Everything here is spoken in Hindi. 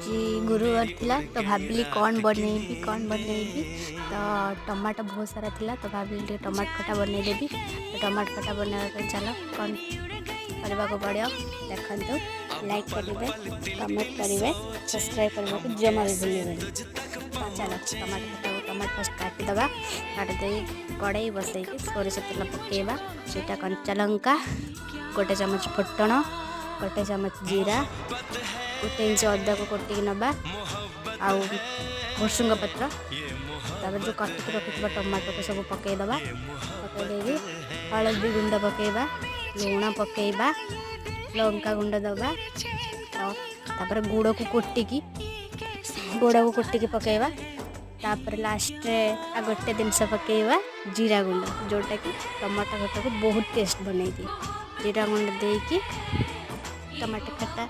आज गुरुवार थिला तो भाविली कौन बनैबी तो टमाटो बहुत सारा थिला तो भाविली टमाटो खटा बनईदेवी। तो टमाटो खटा बनावा चलो कौन करने को पड़ो देखो। लाइक करेंगे, कमेंट करेंगे, सब्सक्राइब करने को जमा भी भूलें। तो चलो टमाटो फर्स्ट काटिदबा। काटिदे कड़ाई बसई सोरिष तेल पकेबा। सीटा कंचा लंका, गोटे चामच फुटण, गोटे चामच जीरा, गोटे इंच अदा को कटिकी नवा, आउ भुसुंग पत्र, तापर जो काटिकी रखिथिबा टमाटो को सब पकेदबा। पकईदे हलदी गुंड पकेबा, लुण पकेबा, लंका गुंड दबा। तापर गुड़ को कुटिकी पकेबा। तापर लास्ट गोटे जिनस पकेबा जीरा गुंड, जोटा कि टमाटो खटा को बहुत टेस्ट बनई दी। जीरा गुंड देकी टमाटो खटा